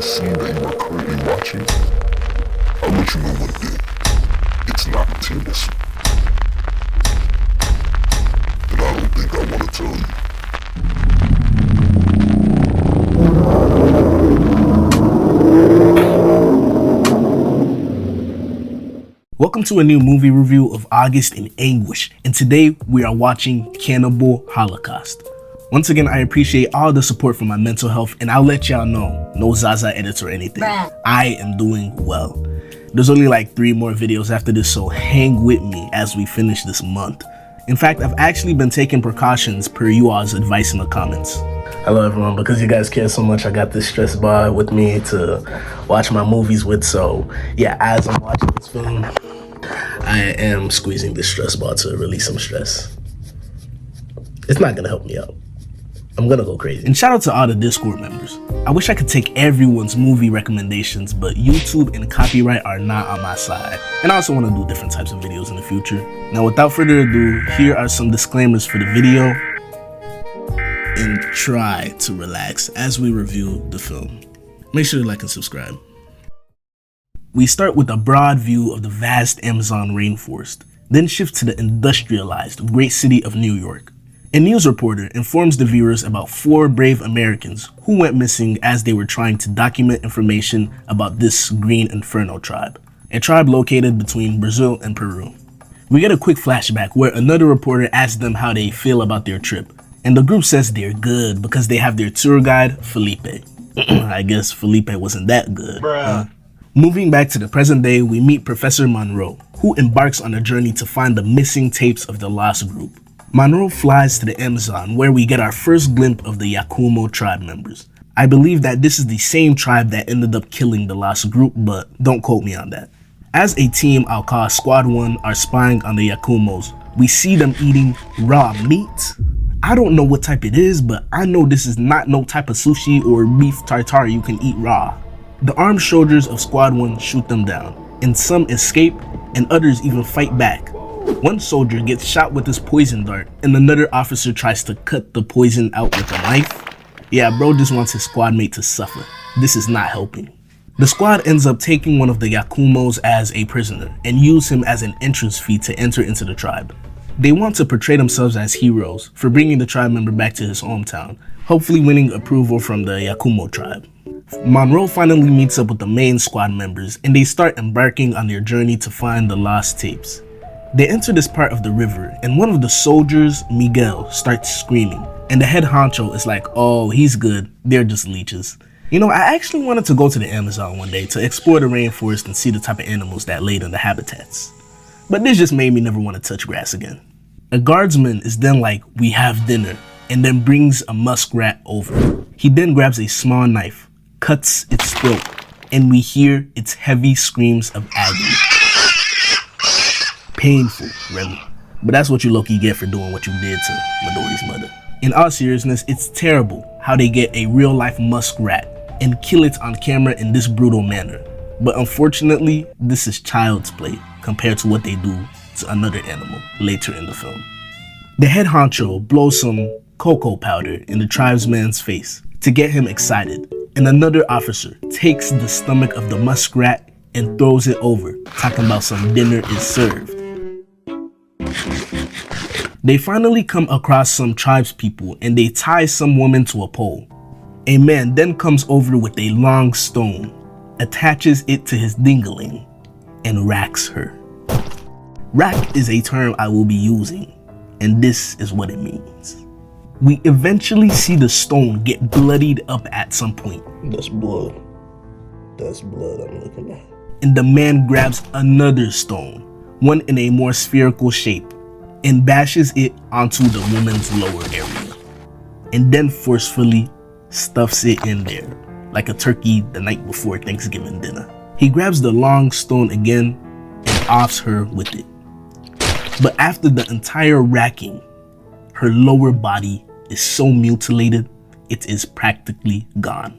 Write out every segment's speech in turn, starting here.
scene that you are currently watching, I'll let you know one thing. It's not table soup. And I don't think I want to tell you. Welcome to a new movie review of August in Anguish, and today we are watching Cannibal Holocaust. Once again, I appreciate all the support for my mental health, and I'll let y'all know, no Zaza edits or anything. I am doing well. There's only like 3 more videos after this, so hang with me as we finish this month. In fact, I've actually been taking precautions per you all's advice in the comments. Hello everyone, because you guys care so much, I got this stress bar with me to watch my movies with, so yeah, as I'm watching this film, I am squeezing this stress bar to release some stress. It's not gonna help me out. I'm gonna go crazy. And shout out to all the Discord members. I wish I could take everyone's movie recommendations, but YouTube and copyright are not on my side. And I also want to do different types of videos in the future. Now without further ado, here are some disclaimers for the video. And try to relax as we review the film. Make sure to like and subscribe. We start with a broad view of the vast Amazon rainforest, then shift to the industrialized great city of New York. A news reporter informs the viewers about 4 brave Americans who went missing as they were trying to document information about this Green Inferno tribe, a tribe located between Brazil and Peru. We get a quick flashback where another reporter asks them how they feel about their trip, and the group says they're good because they have their tour guide, Felipe. I guess Felipe wasn't that good. Moving back to the present day, we meet Professor Monroe, who embarks on a journey to find the missing tapes of the lost group. Monroe flies to the Amazon, where we get our first glimpse of the Yakumo tribe members. I believe that this is the same tribe that ended up killing the lost group, but don't quote me on that. As a team I'll call Squad 1 are spying on the Yakumos, we see them eating raw meat. I don't know what type it is, but I know this is not no type of sushi or beef tartare you can eat raw. The armed soldiers of Squad 1 shoot them down, and some escape, and others even fight back. One soldier gets shot with his poison dart, and another officer tries to cut the poison out with a knife. Yeah, bro just wants his squad mate to suffer. This is not helping. The squad ends up taking one of the Yakumos as a prisoner, and use him as an entrance fee to enter into the tribe. They want to portray themselves as heroes for bringing the tribe member back to his hometown, hopefully winning approval from the Yakumo tribe. Monroe finally meets up with the main squad members, and they start embarking on their journey to find the lost tapes. They enter this part of the river, and one of the soldiers, Miguel, starts screaming, and the head honcho is like, oh, he's good, they're just leeches. You know, I actually wanted to go to the Amazon one day to explore the rainforest and see the type of animals that laid in the habitats. But this just made me never want to touch grass again. A guardsman is then like, we have dinner, and then brings a muskrat over. He then grabs a small knife, cuts its throat, and we hear its heavy screams of agony. Painful, really. But that's what you low-key get for doing what you did to Midori's mother. In all seriousness, it's terrible how they get a real-life muskrat and kill it on camera in this brutal manner. But unfortunately, this is child's play compared to what they do to another animal later in the film. The head honcho blows some cocoa powder in the tribesman's face to get him excited, and another officer takes the stomach of the muskrat and throws it over, talking about some dinner is served. They finally come across some tribespeople and they tie some woman to a pole. A man then comes over with a long stone, attaches it to his dingling, and racks her. Rack is a term I will be using, and this is what it means. We eventually see the stone get bloodied up at some point. That's blood. That's blood I'm looking at. And the man grabs another stone, one in a more spherical shape, and bashes it onto the woman's lower area, and then forcefully stuffs it in there, like a turkey the night before Thanksgiving dinner. He grabs the long stone again and offs her with it. But after the entire racking, her lower body is so mutilated, it is practically gone.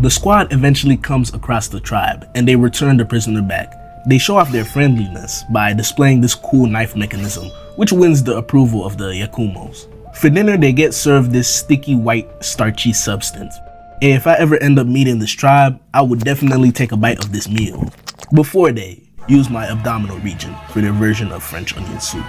The squad eventually comes across the tribe, and they return the prisoner back. They show off their friendliness by displaying this cool knife mechanism, which wins the approval of the Yakumos. For dinner, they get served this sticky white starchy substance. And if I ever end up meeting this tribe, I would definitely take a bite of this meal before they use my abdominal region for their version of French onion soup.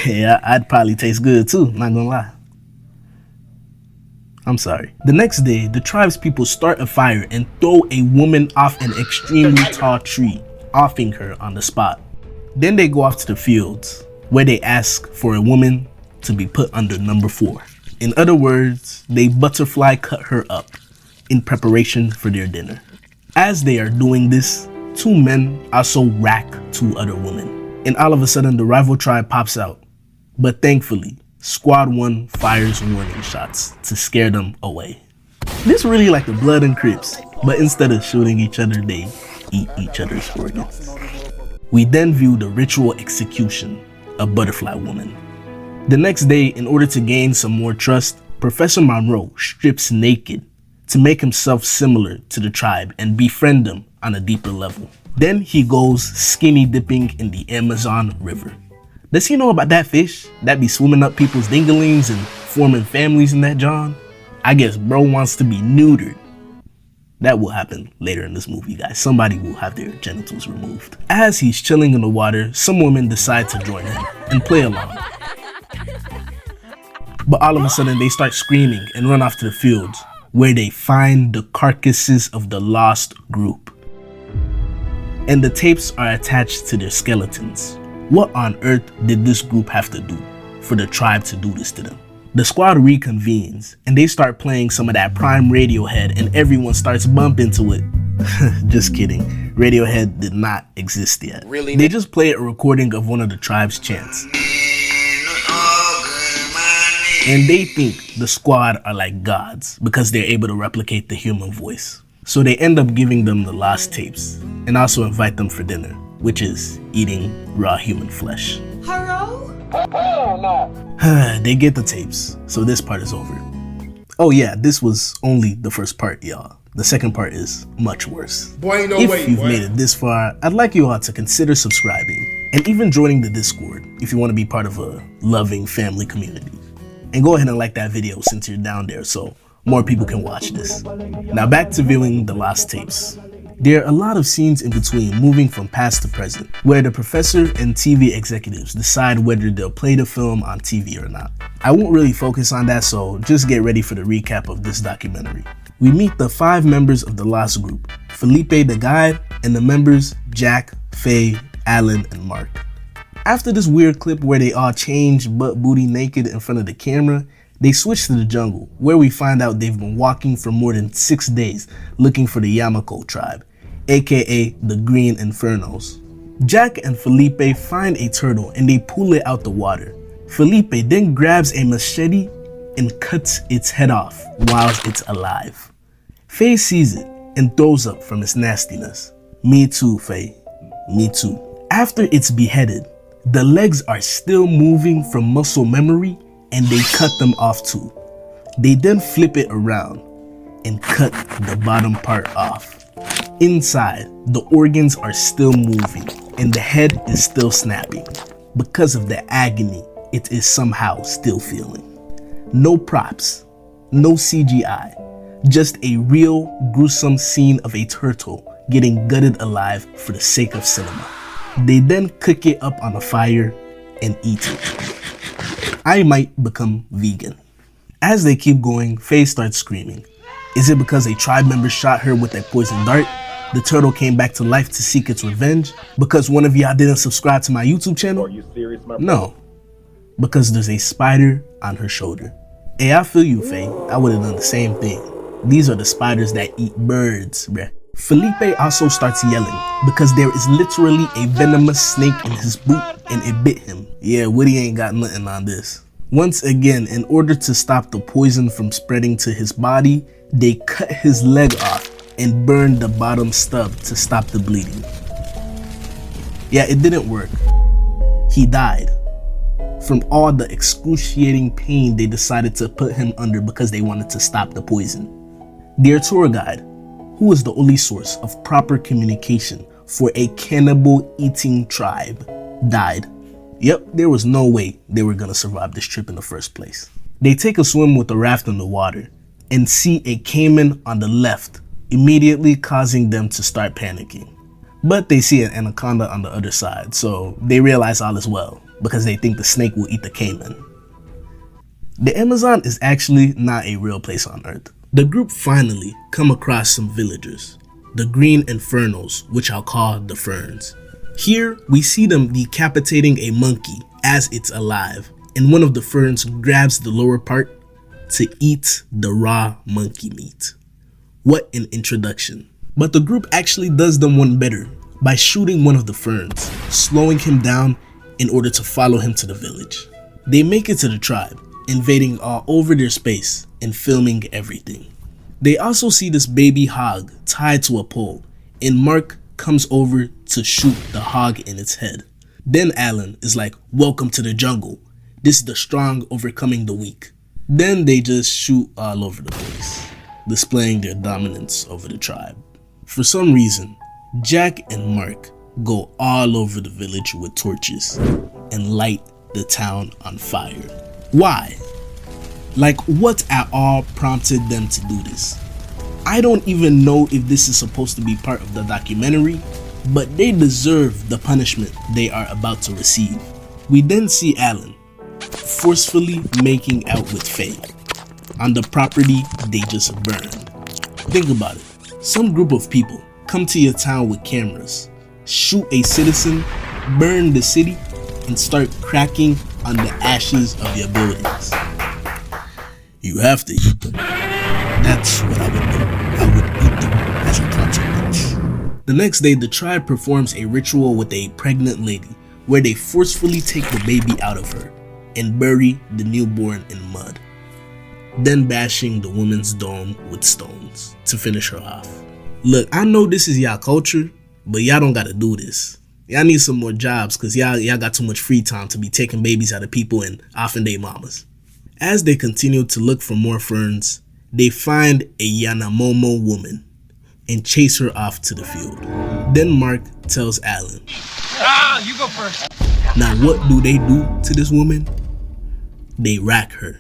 Yeah, I'd probably taste good too, not gonna lie. I'm sorry. The next day, the tribe's people start a fire and throw a woman off an extremely tall tree, offing her on the spot. Then they go off to the fields, where they ask for a woman to be put under number 4. In other words, they butterfly cut her up in preparation for their dinner. As they are doing this, 2 men also rack 2 other women. And all of a sudden, the rival tribe pops out. But thankfully, Squad 1 fires warning shots to scare them away. This really like the Blood and Crips, but instead of shooting each other, they eat each other's organs. We then view the ritual execution of Butterfly Woman. The next day, in order to gain some more trust, Professor Monroe strips naked to make himself similar to the tribe and befriend them on a deeper level. Then he goes skinny dipping in the Amazon River. Does he know about that fish that be swimming up people's dinglings and forming families in that John? I guess bro wants to be neutered. That will happen later in this movie, guys. Somebody will have their genitals removed. As he's chilling in the water, some women decide to join him and play along. But all of a sudden they start screaming and run off to the fields, where they find the carcasses of the lost group. And the tapes are attached to their skeletons. What on earth did this group have to do for the tribe to do this to them? The squad reconvenes and they start playing some of that prime Radiohead and everyone starts bumping to it. Just kidding. Radiohead did not exist yet. Really? They just play a recording of one of the tribe's chants. And they think the squad are like gods because they're able to replicate the human voice. So they end up giving them the lost tapes and also invite them for dinner, which is eating raw human flesh. Hello? They get the tapes, so this part is over. Oh yeah, this was only the first part, y'all. The second part is much worse. Boy, no if way, you've boy. made it this far, I'd like you all to consider subscribing and even joining the Discord if you want to be part of a loving family community. And go ahead and like that video since you're down there so more people can watch this. Now back to viewing the lost tapes. There are a lot of scenes in between moving from past to present, where the professor and TV executives decide whether they'll play the film on TV or not. I won't really focus on that, so just get ready for the recap of this documentary. We meet the 5 members of the lost group, Felipe the guide, and the members Jack, Faye, Alan, and Mark. After this weird clip where they all change butt booty naked in front of the camera, they switch to the jungle, where we find out they've been walking for more than 6 days looking for the Yamako tribe, aka the Green Infernos. Jack and Felipe find a turtle and they pull it out the water. Felipe then grabs a machete and cuts its head off while it's alive. Faye sees it and throws up from its nastiness. Me too, Faye. Me too. After it's beheaded, the legs are still moving from muscle memory and they cut them off too. They then flip it around and cut the bottom part off. Inside, the organs are still moving and the head is still snapping because of the agony it is somehow still feeling. No props, no CGI, just a real gruesome scene of a turtle getting gutted alive for the sake of cinema. They then cook it up on a fire and eat it. I might become vegan. As they keep going, Faye starts screaming. Is it because a tribe member shot her with a poison dart? The turtle came back to life to seek its revenge? Because one of y'all didn't subscribe to my YouTube channel? Are you serious, my bro? No, because there's a spider on her shoulder. Hey, I feel you, Faye. I would have done the same thing. These are the spiders that eat birds, bruh. Felipe also starts yelling because there is literally a venomous snake in his boot and it bit him. Yeah, Woody ain't got nothing on this. Once again, in order to stop the poison from spreading to his body, they cut his leg off and burned the bottom stub to stop the bleeding. Yeah, it didn't work. He died. From all the excruciating pain they decided to put him under because they wanted to stop the poison. Their tour guide, who is the only source of proper communication for a cannibal eating tribe, died. Yep, there was no way they were gonna survive this trip in the first place. They take a swim with the raft in the water, and see a caiman on the left, immediately causing them to start panicking. But they see an anaconda on the other side, so they realize all is well because they think the snake will eat the caiman. The Amazon is actually not a real place on Earth. The group finally come across some villagers, the Green Infernos, which I'll call the Ferns. Here, we see them decapitating a monkey as it's alive, and one of the Ferns grabs the lower part to eat the raw monkey meat. What an introduction. But the group actually does them one better by shooting one of the Ferns, slowing him down in order to follow him to the village. They make it to the tribe, invading all over their space and filming everything. They also see this baby hog tied to a pole, and Mark comes over to shoot the hog in its head. Then Alan is like, "Welcome to the jungle. This is the strong overcoming the weak." Then they just shoot all over the place, displaying their dominance over the tribe. For some reason, Jack and Mark go all over the village with torches and light the town on fire. Why? Like, what at all prompted them to do this? I don't even know if this is supposed to be part of the documentary, but they deserve the punishment they are about to receive. We then see Alan forcefully making out with Faye on the property they just burned. Think about it. Some group of people come to your town with cameras, shoot a citizen, burn the city, and start cracking on the ashes of your buildings. You have to eat them. That's what I would do. I would eat them as a consequence. The next day, the tribe performs a ritual with a pregnant lady where they forcefully take the baby out of her and bury the newborn in mud, then bashing the woman's dome with stones to finish her off. Look, I know this is y'all culture, but y'all don't gotta do this. Y'all need some more jobs because y'all got too much free time to be taking babies out of people and offing their mamas. As they continue to look for more ferns, they find a Yanamomo woman and chase her off to the field. Then Mark tells Alan, You go first. Now what do they do to this woman? They rack her.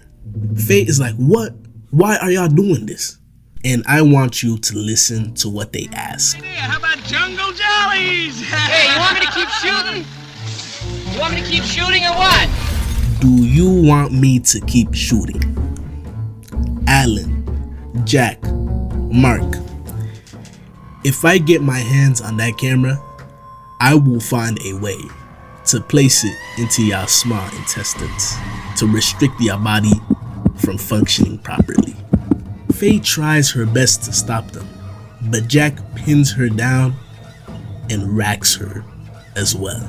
Faye is like, what? Why are y'all doing this? And I want you to listen to what they ask. How about jungle jollies? Hey, you want me to keep shooting? You want me to keep shooting or what? Do you want me to keep shooting? Alan, Jack, Mark. If I get my hands on that camera, I will find a way to place it into your small intestines to restrict your body from functioning properly. Faye tries her best to stop them, but Jack pins her down and racks her as well.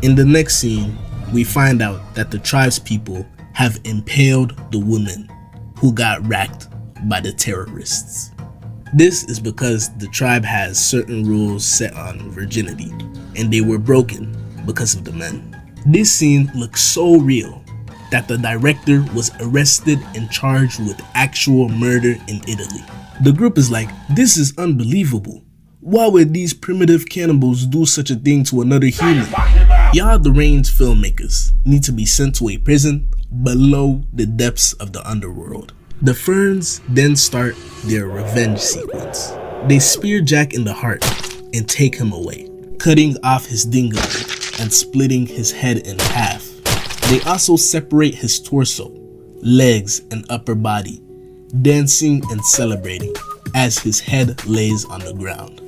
In the next scene, we find out that the tribe's people have impaled the woman who got racked by the terrorists. This is because the tribe has certain rules set on virginity, and they were broken because of the men. This scene looks so real that the director was arrested and charged with actual murder in Italy. The group is like, this is unbelievable. Why would these primitive cannibals do such a thing to another human? Y'all deranged filmmakers need to be sent to a prison below the depths of the underworld. The Ferns then start their revenge sequence. They spear Jack in the heart and take him away, cutting off his dingo and splitting his head in half. They also separate his torso, legs, and upper body, dancing and celebrating as his head lays on the ground.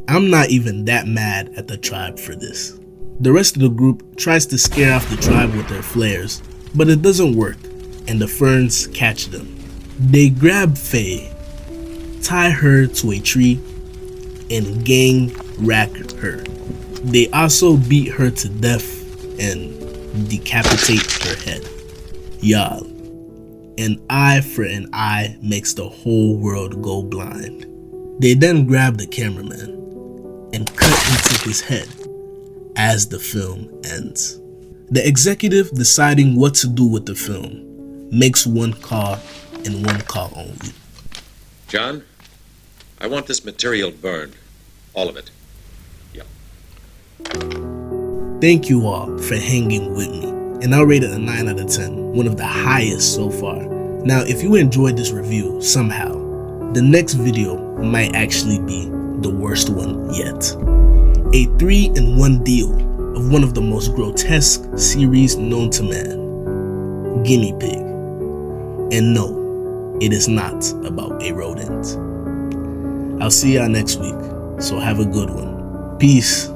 I'm not even that mad at the tribe for this. The rest of the group tries to scare off the tribe with their flares, but it doesn't work, and the Ferns catch them. They grab Faye, tie her to a tree, and gang rack her. They also beat her to death and decapitate her head. Y'all, an eye for an eye makes the whole world go blind. They then grab the cameraman and cut into his head as the film ends. The executive deciding what to do with the film makes one call and one call only. John, I want this material burned. All of it. Yep. Thank you all for hanging with me, and I'll rate it a 9 out of 10, one of the highest so far. Now, if you enjoyed this review somehow, the next video might actually be the worst one yet. A 3-in-1 deal of one of the most grotesque series known to man, Guinea Pig. And no, it is not about a rodent. I'll see y'all next week, so have a good one. Peace.